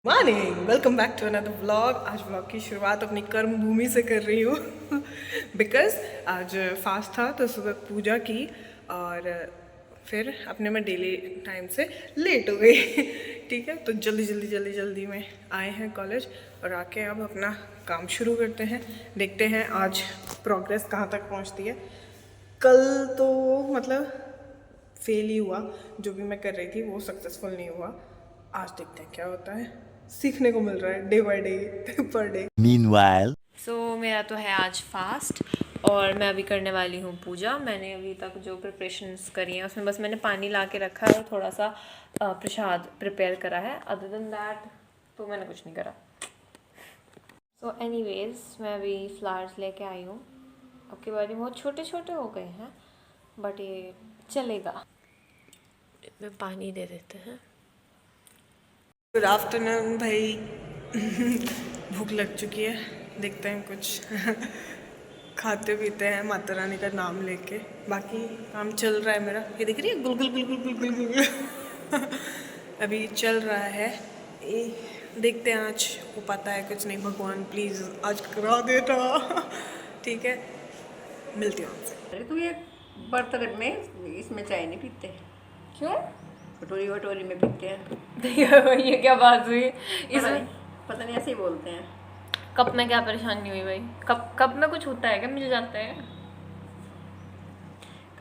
Morning, welcome back to another vlog. आज vlog की शुरुआत अपनी कर्म भूमि से कर रही हूँ बिकॉज आज फास्ट था तो सुबह पूजा की और फिर अपने में डेली टाइम से लेट हो गई ठीक है, तो जल्दी में आए हैं कॉलेज और आके अब अपना काम शुरू करते हैं। देखते हैं आज प्रोग्रेस कहाँ तक पहुँचती है। कल तो मतलब फेल ही हुआ, जो भी मैं कर रही थी वो सक्सेसफुल नहीं हुआ। आज देखते हैं क्या होता है, सीखने को मिल रहा है day by day per day. Meanwhile, मेरा तो है आज फास्ट और मैं अभी करने वाली हूँ पूजा। मैंने अभी तक जो प्रिपरेशंस करी हैं उसमें बस मैंने पानी ला के रखा है और थोड़ा सा प्रसाद प्रिपेयर करा है। अदर देन दैट तो मैंने कुछ नहीं करा। सो एनीवेज मैं अभी फ्लावर्स लेके आई हूँ। आपके बारे में बहुत छोटे छोटे हो गए हैं बट ये चलेगा। में पानी दे देते हैं। गुड आफ्टरनून भाई भूख लग चुकी है, देखते हैं कुछ खाते पीते हैं माता रानी का नाम लेके। बाकी काम चल रहा है मेरा, ये देख रही है गुल गुल गुल गुल गुल गुल गुल गुल अभी चल रहा है। ये देखते हैं आज हो पाता है कुछ नहीं। भगवान प्लीज़ आज करा देता ठीक है, मिलती हूँ आपसे। अरे तू ये बर्तन में इसमें चाय नहीं पीते? क्यों? कटोरी वटोरी में पीते हैं। ये क्या बात हुई? इसमें पता नहीं ऐसे ही बोलते हैं। कप में क्या परेशानी हुई भाई? कप में कुछ होता है क्या? मिल जाता है।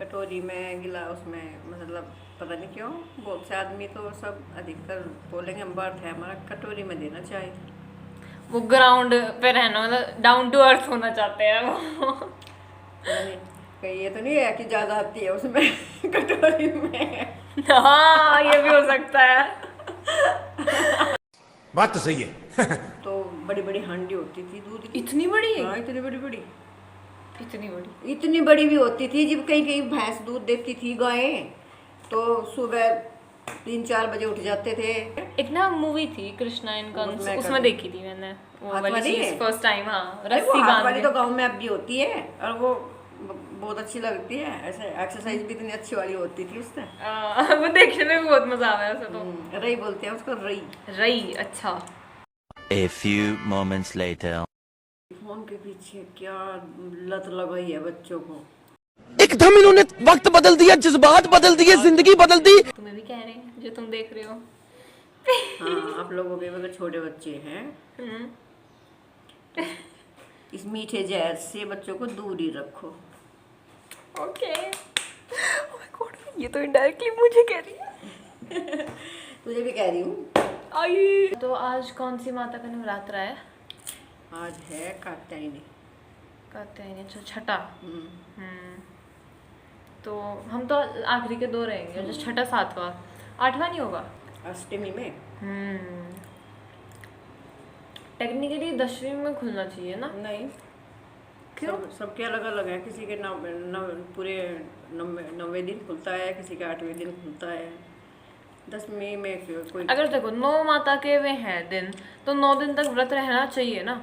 कटोरी में गिलास में मतलब पता नहीं क्यों बहुत से आदमी तो सब अधिकतर बोलेंगे बर्थ है हमारा, कटोरी में देना चाहिए। वो ग्राउंड पे रहना, मतलब डाउन टू अर्थ होना चाहते हैं वो। पता नहीं कहीं ये तो नहीं है कि ज़्यादा आती है उसमें कटोरी में। हाँ ये भी हो सकता है। बात तो सही है तो बड़ी बड़ी हांडी होती थी दूध की। इतनी बड़ी? हाँ इतनी बड़ी बड़ी, इतनी बड़ी भी होती थी। जब कहीं कहीं भैंस दूध देती थी गायें तो सुबह 3-4 बजे उठ जाते थे। एक ना मूवी थी कृष्णा इन कंस, उसमें देखी थी मैंने वो हाथ वाली वाली चीज है? First time. हाँ अरे वो रस्सी हाथ बांध वाली के। तो गांव में अब भी होती है और वो बहुत अच्छी लगती है। ऐसे एक्सरसाइज भी इतनी अच्छी वाली होती थी उससे। वो देखने में भी बहुत मजा आया वैसे तो। रई बोलते हैं उसको, रई। रही अच्छा। a few moments later. Phone के पीछे क्या लत लगाई है बच्चों को। एकदम इन्होंने वक्त बदल दिया, जज्बात बदल दिए, जिंदगी बदल दी। तुम्हें भी कह रहे हैं जो तुम देख रहे हो। हाँ आप लोगों के अगर छोटे बच्चे हैं इस मीठे जहर से बच्चों को दूर ही रखो। ओके। ओह माय गॉड, ये तो इनडायरेक्टली मुझे कह रही है। तुझे भी कह रही हूँ। आई तो आज कौन सी माता का नवरात्रा है? आज है कात्यायनी। कात्यायनी, अच्छा छठा। तो हम तो आखिरी के 2 रहेंगे, जो छठा 7वां 8वां नहीं होगा। अष्टमी में टेक्निकली 10वीं में खुलना चाहिए ना? नहीं, क्यों? सबके अलग अलग है। किसी के पूरे 9वें दिन खुलता है, किसी के 8वें दिन खुलता है। 10वीं में कोई अगर देखो 9 माता के वे हैं दिन, तो 9 दिन तक व्रत रहना चाहिए ना?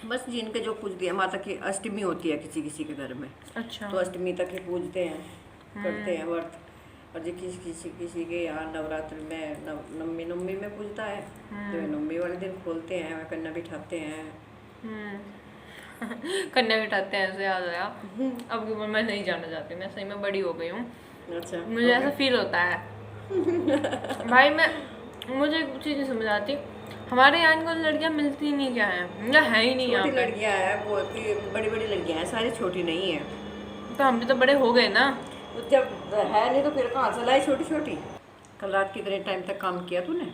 बस जिनके जो पूजती है माता की अष्टमी होती है किसी किसी के घर में, अच्छा। तो अष्टमी तक ही पूजते हैं, करते हैं व्रत। और जो किसी के यहाँ नवरात्र में नवमी में पूजता है तो वे नवमी वाले दिन खोलते हैं, वह कन्या बिठाते हैं। कन्या बिठाते हैं, ऐसे याद आया। अब की उम्र मैं नहीं जाना चाहती, मैं सही में बड़ी हो गई हूँ। अच्छा, मुझे ऐसा फील होता है भाई। मुझे एक चीज़ नहीं समझ आती, हमारे यहाँ इनको लड़कियाँ मिलती नहीं क्या है, मतलब है ही नहीं यहाँ छोटी पे। लड़कियाँ हैं, बहुत ही बड़ी बड़ी लड़कियाँ हैं, सारी छोटी नहीं है। तो हम भी तो बड़े हो गए ना। तो जब है नहीं तो फिर कहाँ से लाई छोटी छोटी। कल रात कितने टाइम तक काम किया तूने?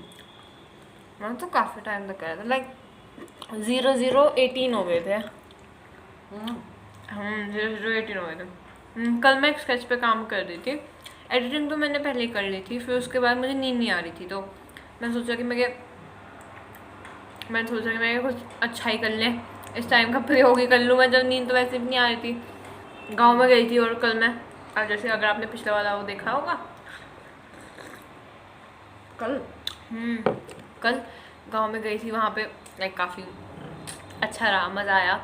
मैं तो काफ़ी टाइम तक कर रहा था, लाइक 0018 हो गए थे। 0018 हो गए थे। कल मैं एक स्केच पे काम कर रही थी। एडिटिंग तो मैंने पहले कर ली थी, फिर उसके बाद मुझे नींद नहीं आ रही थी, तो मैंने सोचा कि मैं कुछ अच्छा ही कर लें, इस टाइम का प्रयोग ही कर लूँ मैं, जब नींद तो वैसे भी नहीं आ रही थी। गांव में गई थी और कल मैं, अब जैसे अगर आपने पिछले वाला वो देखा होगा कल कल गांव में गई थी, वहाँ पे लाइक काफ़ी अच्छा रहा, मज़ा आया।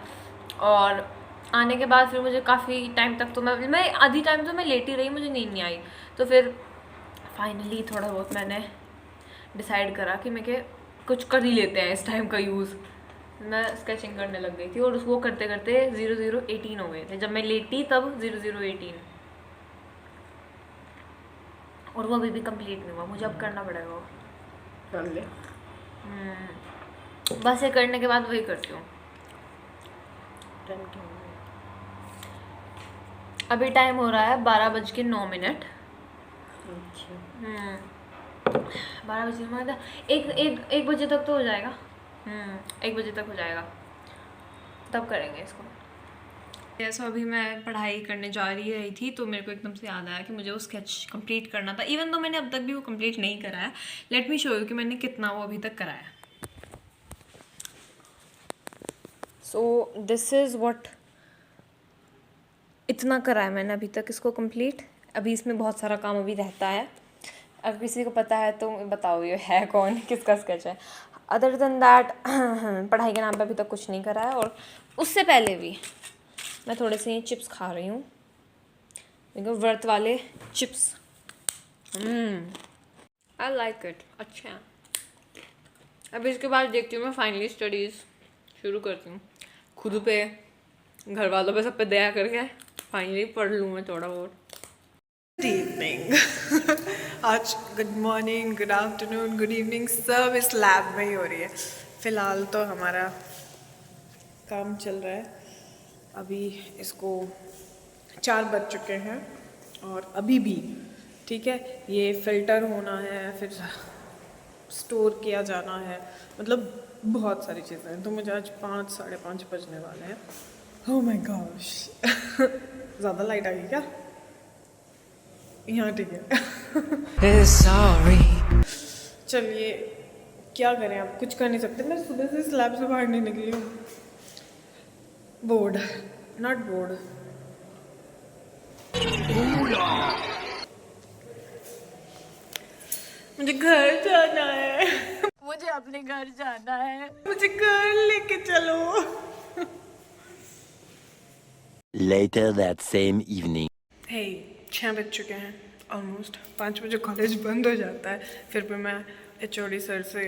और आने के बाद फिर मुझे काफ़ी टाइम तक तो मैं आधी टाइम तो मैं लेटी रही, मुझे नींद नहीं आई। तो फिर फाइनली थोड़ा बहुत मैंने डिसाइड करा कि मैं कुछ कर ही लेते हैं इस टाइम का यूज़। मैं स्केचिंग करने लग गई थी और उसको करते करते 0018 हो गए थे। जब मैं लेटी तब 0018, और वो अभी भी कंप्लीट नहीं हुआ। मुझे अब करना पड़ेगा वो। कर ले। बस ये करने के बाद वही करती हूँ। टाइम क्या हो गया? अभी टाइम हो रहा है 12:09। अच्छा 12 बजे एक बजे तक तो हो जाएगा। 1 बजे तक हो जाएगा, तब करेंगे इसको। जैसा अभी मैं पढ़ाई करने जा रही थी तो मेरे को एकदम से याद आया कि मुझे वो स्केच कंप्लीट करना था, इवन तो मैंने अब तक भी वो कंप्लीट नहीं करा है। लेट मी शो यू कि मैंने कितना वो अभी तक कराया। सो दिस इज़ व्हाट, इतना करा है मैंने अभी तक इसको कंप्लीट। अभी इसमें बहुत सारा काम अभी रहता है। अगर किसी को पता है तो बताओ ये है कौन, किसका स्केच है। अदर देन दैट पढ़ाई के नाम पे अभी तक कुछ नहीं करा है। और उससे पहले भी मैं थोड़े से चिप्स खा रही हूँ, देखो व्रत वाले चिप्स। आई लाइक इट, अच्छा है। अभी इसके बाद देखती हूँ मैं फाइनली स्टडीज़ शुरू करती हूँ, खुद पे, घर वालों पे, सब पे दया करके फाइनली पढ़ लूँ मैं थोड़ा बहुत। Good evening. आज good morning, good afternoon, good evening सब इस लैब में ही हो रही है। फ़िलहाल तो हमारा काम चल रहा है। अभी इसको 4 बज चुके हैं और अभी भी ठीक है, ये फ़िल्टर होना है, फिर स्टोर किया जाना है, मतलब बहुत सारी चीज़ें हैं। तो मुझे आज 5 साढ़े 5 बजने वाले हैं। Oh my gosh. ज़्यादा लाइट आ गई क्या? यहाँ ठीक है। चलिए क्या करें, अब कुछ कर नहीं सकते। मैं सुबह से स्लैब से बाहर नहीं निकली हूँ। Board, not board. मुझे घर जाना है। मुझे अपने घर जाना है। मुझे घर लेके चलो। Later that same evening. हे 6 बज चुके हैं ऑलमोस्ट। 5 बजे कॉलेज बंद हो जाता है। फिर भी मैं HOD सर से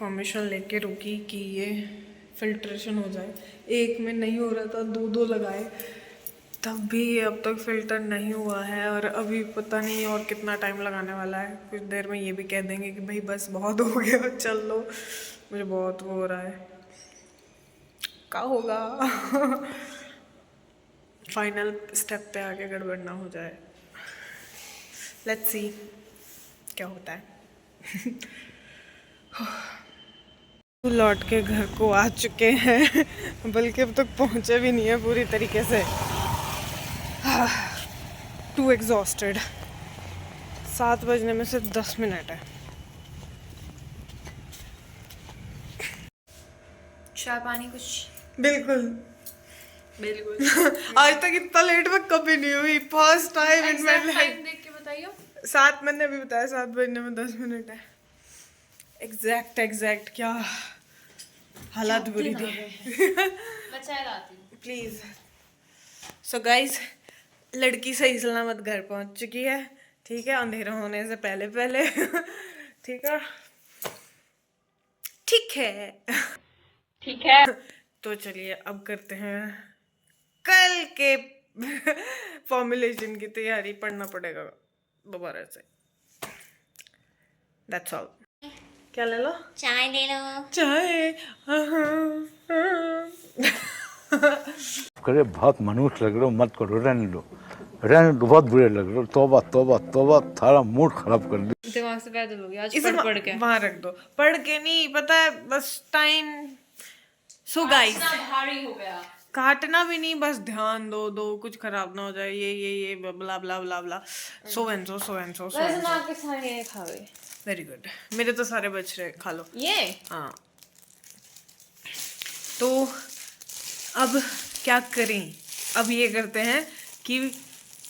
परमिशन लेके रुकी कि ये फिल्ट्रेशन हो जाए। एक में नहीं हो रहा था, 2 लगाए, तब भी अब तक फ़िल्टर नहीं हुआ है। और अभी पता नहीं और कितना टाइम लगाने वाला है। कुछ देर में ये भी कह देंगे कि भाई बस बहुत हो गया, चल लो। मुझे बहुत वो हो रहा है, क्या होगा। फाइनल स्टेप पे आके गड़बड़ ना हो जाए। लेट्स सी क्या होता है। लौट के घर को आ चुके हैं, बल्कि अब तक पहुंचे भी नहीं है पूरी तरीके से। To exhausted. 7 बजने में सिर्फ 10 मिनट है। चाय पानी कुछ? बिल्कुल बिल्कुल। आज तक इतना लेट मैं कभी नहीं हुई। First time in my life. Time देख के बताइए। 7 मैंने अभी बताया, 7 बजने में 10 मिनट है। एग्जैक्ट क्या हालात बुरी थी। मैं चाय लाती हूँ प्लीज। सो गाइज, लड़की सही सलामत घर पहुंच चुकी है। ठीक है, अंधेरा होने से पहले पहले। ठीक है, ठीक है। तो चलिए अब करते हैं कल के फॉर्मुलेशन की तैयारी। पढ़ना पड़ेगा दोबारा से। That's all. क्या ले लो? चाय ले लो। चाय। करे बहुत मनुष्य लग रहे हो, मत करो, रहने दो, बहुत बुरे लग रहे हो। तौबा तौबा तौबा, थारा मूड खराब कर दिया। दिमाग से पैदल हो गया आज। इसे पढ़ के वहां रख दो। पढ़ के नहीं, पता है, बस टाइम। सो गाइस, भारी हो गया। काटना भी नहीं, बस ध्यान दो कुछ खराब ना हो जाए। ये ब्ला ब्ला ब्ला ब्ला। So and so. के सारे खा गए। Very good. मेरे तो सारे बच रहे, खा लो। ये हाँ, तो अब क्या करें? अब ये करते हैं कि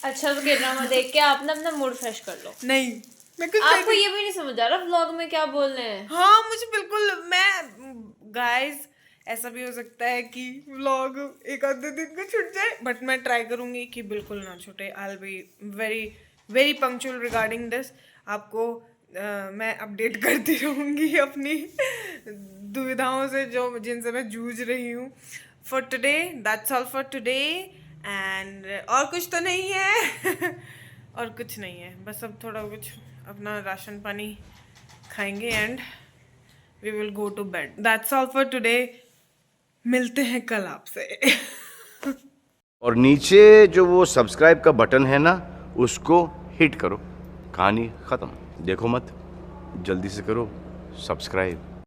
अच्छा, तो ड्रामा देख के आप ना अपना मूड फ्रेश कर लो। नहीं, मैं कुछ आपको ये भी नहीं समझ आ रहा व्लॉग में क्या बोल रहे हैं? हाँ, मुझे बिल्कुल। मैं गाइस, ऐसा भी हो सकता है कि व्लॉग एक आधे दिन को छूट जाए, बट मैं ट्राई करूंगी कि बिल्कुल ना छूटे। I will be very very punctual regarding this. आपको मैं अपडेट करती रहूँगी अपनी दुविधाओं से जो जिनसे मैं जूझ रही हूँ. For today that's all for today. And और कुछ तो नहीं है और कुछ नहीं है, बस अब थोड़ा कुछ अपना राशन पानी खाएंगे and we will go to bed. That's all for today. मिलते हैं कल आपसे. और नीचे जो वो सब्सक्राइब का बटन है ना, उसको हिट करो. कहानी खत्म. देखो मत, जल्दी से करो सब्सक्राइब.